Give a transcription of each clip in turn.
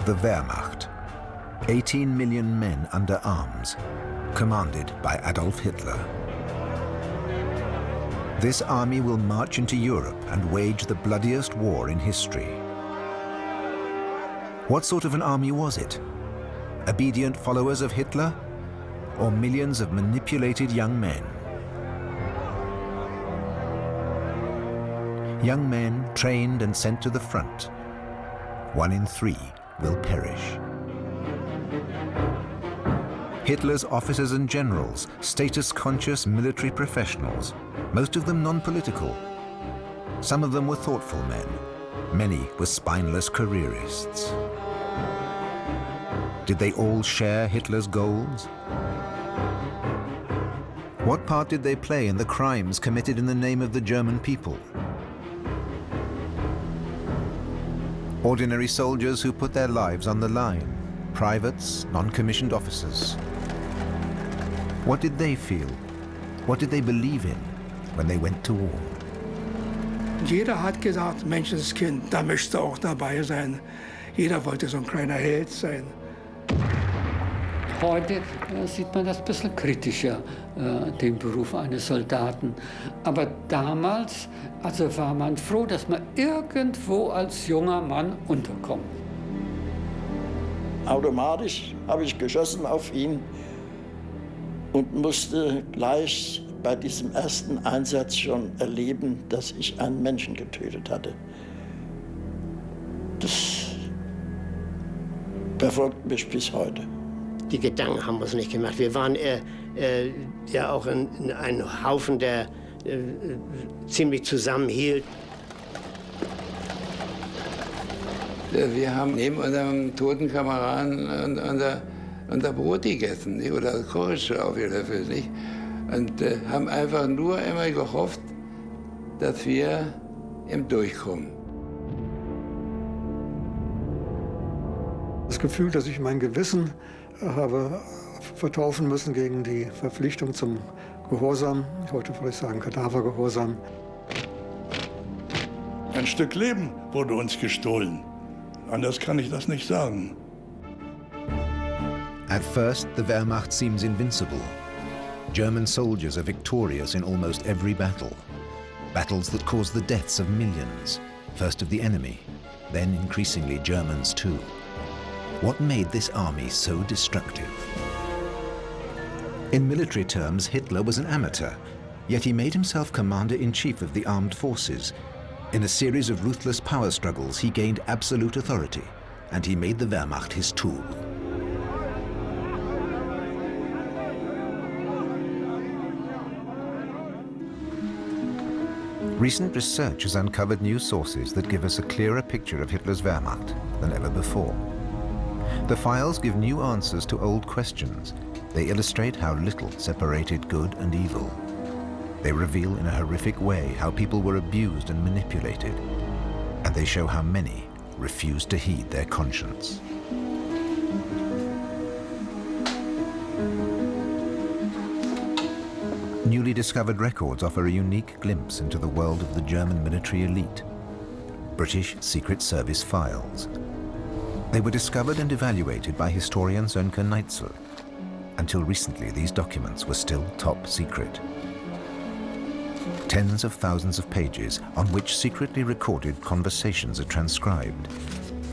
the Wehrmacht, 18 million men under arms, commanded by Adolf Hitler. This army will march into Europe and wage the bloodiest war in history. What sort of an army was it? Obedient followers of Hitler, or millions of manipulated young men? Young men trained and sent to the front. 1 in 3 will perish. Hitler's officers and generals, status-conscious military professionals, most of them non-political. Some of them were thoughtful men. Many were spineless careerists. Did they all share Hitler's goals? What part did they play in the crimes committed in the name of the German people? Ordinary soldiers who put their lives on the line, privates, non-commissioned officers. What did they feel? What did they believe in when they went to war? Jeder hat gesagt, Menschenskind, da möchte auch dabei sein. Jeder wollte so ein kleiner Held sein. Heute sieht man das ein bisschen kritischer, den Beruf eines Soldaten. Aber damals war man froh, dass man irgendwo als junger Mann unterkommt. Automatisch habe ich geschossen auf ihn und musste gleich bei diesem ersten Einsatz schon erleben, dass ich einen Menschen getötet hatte. Das verfolgt mich bis heute. Die Gedanken haben uns nicht gemacht. Wir waren ja auch ein Haufen, der ziemlich zusammenhielt. Wir haben neben unserem toten Kameraden unser Brot gegessen, nicht? Oder das Korische aufgelöffelt. Nicht? Und haben einfach nur immer gehofft, dass wir eben durchkommen. Das Gefühl, dass ich mein Gewissen habe vertaufen müssen gegen die Verpflichtung zum Gehorsam. Heute würde ich sagen Kadavergehorsam. Ein Stück Leben wurde uns gestohlen. Anders kann ich das nicht sagen. At first, the Wehrmacht seems invincible. German soldiers are victorious in almost every battle. Battles that cause the deaths of millions, first of the enemy, then increasingly Germans too. What made this army so destructive? In military terms, Hitler was an amateur, yet he made himself commander-in-chief of the armed forces. In a series of ruthless power struggles, he gained absolute authority, and he made the Wehrmacht his tool. Recent research has uncovered new sources that give us a clearer picture of Hitler's Wehrmacht than ever before. The files give new answers to old questions. They illustrate how little separated good and evil. They reveal in a horrific way how people were abused and manipulated. And they show how many refused to heed their conscience. Newly discovered records offer a unique glimpse into the world of the German military elite. British Secret Service files. They were discovered and evaluated by historian Sönke Neitzel. Until recently, these documents were still top secret. Tens of thousands of pages on which secretly recorded conversations are transcribed.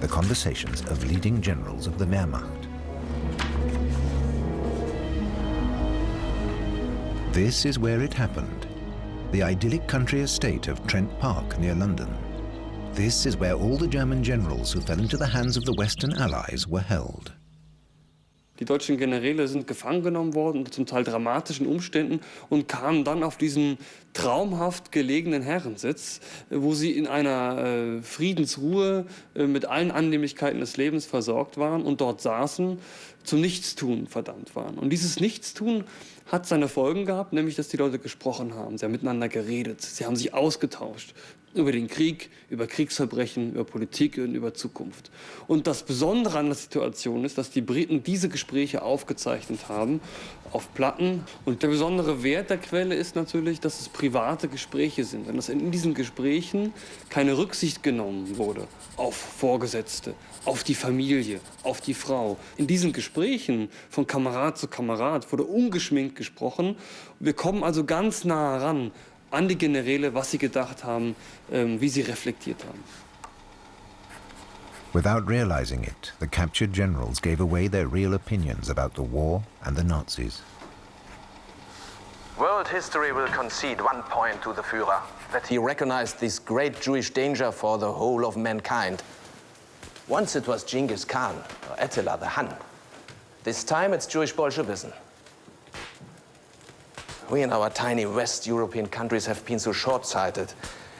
The conversations of leading generals of the Wehrmacht. This is where it happened. The idyllic country estate of Trent Park near London. This is where all the German generals who fell into the hands of the Western Allies were held. Die deutschen Generäle sind gefangen genommen worden unter zum Teil dramatischen Umständen und kamen dann auf diesen traumhaft gelegenen Herrensitz, wo sie in einer Friedensruhe mit allen Annehmlichkeiten des Lebens versorgt waren und dort saßen, zum Nichtstun verdammt waren. Und dieses Nichtstun hat seine Folgen gehabt, nämlich dass die Leute gesprochen haben. Sie haben miteinander geredet, sie haben sich ausgetauscht über den Krieg, über Kriegsverbrechen, über Politik und über Zukunft. Und das Besondere an der Situation ist, dass die Briten diese Gespräche aufgezeichnet haben auf Platten. Und der besondere Wert der Quelle ist natürlich, dass es private Gespräche sind und dass in diesen Gesprächen keine Rücksicht genommen wurde auf Vorgesetzte, auf die Familie, auf die Frau. In diesen Gesprächen von Kamerad zu Kamerad wurde ungeschminkt gesprochen. Wir kommen also ganz nah ran an die Generäle, was sie gedacht haben, wie sie reflektiert haben. Without realizing it, the captured generals gave away their real opinions about the war and the Nazis. World history will concede one point to the Führer, that he recognized this great Jewish danger for the whole of mankind. Once it was Genghis Khan, or Attila the Hun. This time it's Jewish Bolshevism. We in our tiny West European countries have been so short-sighted.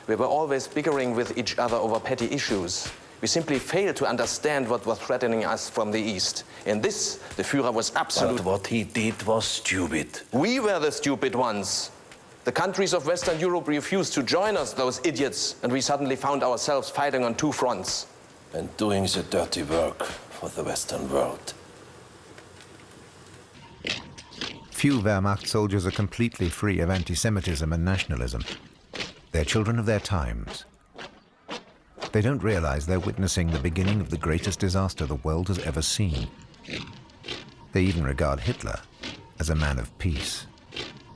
We were always bickering with each other over petty issues. We simply failed to understand what was threatening us from the East. In this, the Führer was absolute. But what he did was stupid. We were the stupid ones. The countries of Western Europe refused to join us, those idiots, and we suddenly found ourselves fighting on two fronts. And doing the dirty work for the Western world. Few Wehrmacht soldiers are completely free of anti-Semitism and nationalism. They're children of their times. They don't realize they're witnessing the beginning of the greatest disaster the world has ever seen. They even regard Hitler as a man of peace.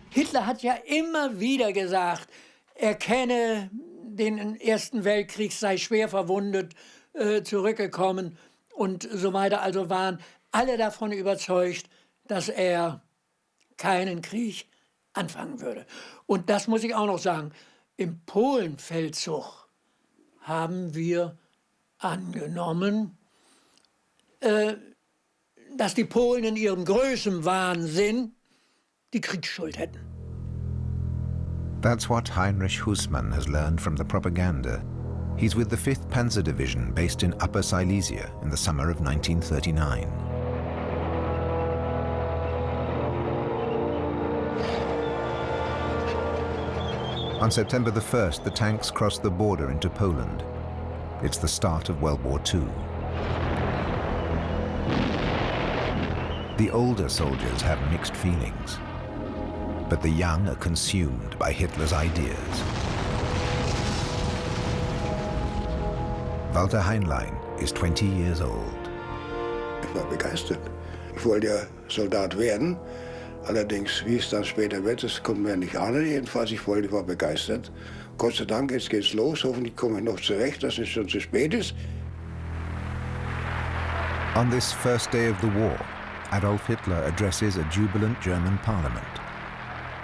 Hitler hat ja immer wieder gesagt, er kenne den Ersten Weltkrieg, sei schwer verwundet, zurückgekommen und so weiter. Also waren alle davon überzeugt, dass er keinen Krieg anfangen würde. Und das muss ich auch noch sagen, im Polenfeldzug haben wir angenommen, dass die Polen in ihrem Größenwahnsinn die Kriegsschuld hätten. That's what Heinrich Husmann has learned from the propaganda. He's with the 5th Panzer Division based in Upper Silesia in the summer of 1939. On September the 1st, the tanks crossed the border into Poland. It's the start of World War II. The older soldiers have mixed feelings, but the young are consumed by Hitler's ideas. Walter Heinlein is 20 years old. Ich war begeistert. Ich wollte ja Soldat werden. Allerdings, wie es dann später wird, das konnten wir nicht ahnen. Jedenfalls, ich war begeistert. Gott sei Dank, jetzt geht's los. Hoffentlich komme ich noch zurecht, dass es schon zu spät ist. On this first day of the war, Adolf Hitler addresses a jubilant German parliament.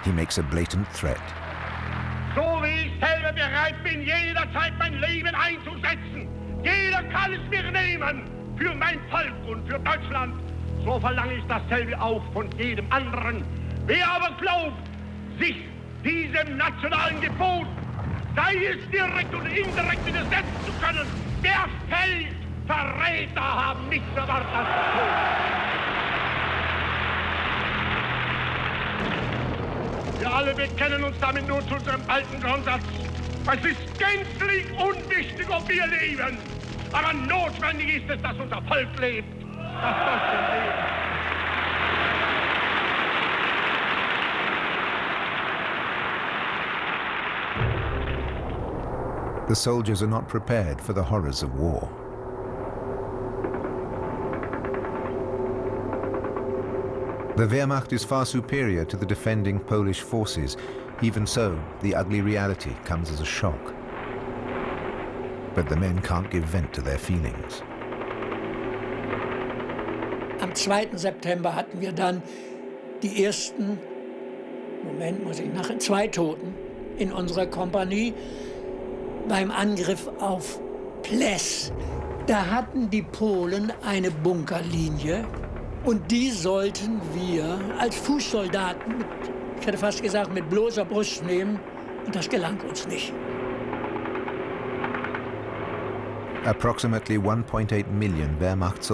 He makes a blatant threat. So wie ich selber bereit bin, jederzeit mein Leben einzusetzen. Jeder kann es mir nehmen für mein Volk und für Deutschland. So verlange ich dasselbe auch von jedem anderen. Wer aber glaubt, sich diesem nationalen Gebot, sei es direkt oder indirekt, widersetzen zu können, der fällt. Verräter haben nichts erwartet als Tod. Wir alle bekennen uns damit nur zu unserem alten Grundsatz. Es ist gänzlich unwichtig, ob wir leben. Aber notwendig ist es, dass unser Volk lebt. Das Deutschland lebt. The soldiers are not prepared for the horrors of war. The Wehrmacht is far superior to the defending Polish forces. Even so, the ugly reality comes as a shock. But the men can't give vent to their feelings. Am 2. September hatten wir dann die ersten, zwei Toten in unserer Kompanie beim Angriff auf Pless. Da hatten die Polen eine Bunkerlinie und die sollten wir als Fußsoldaten, ich hätte fast gesagt, mit bloßer Brust nehmen, und das gelang uns nicht. Approximately 1.8 million Wehrmacht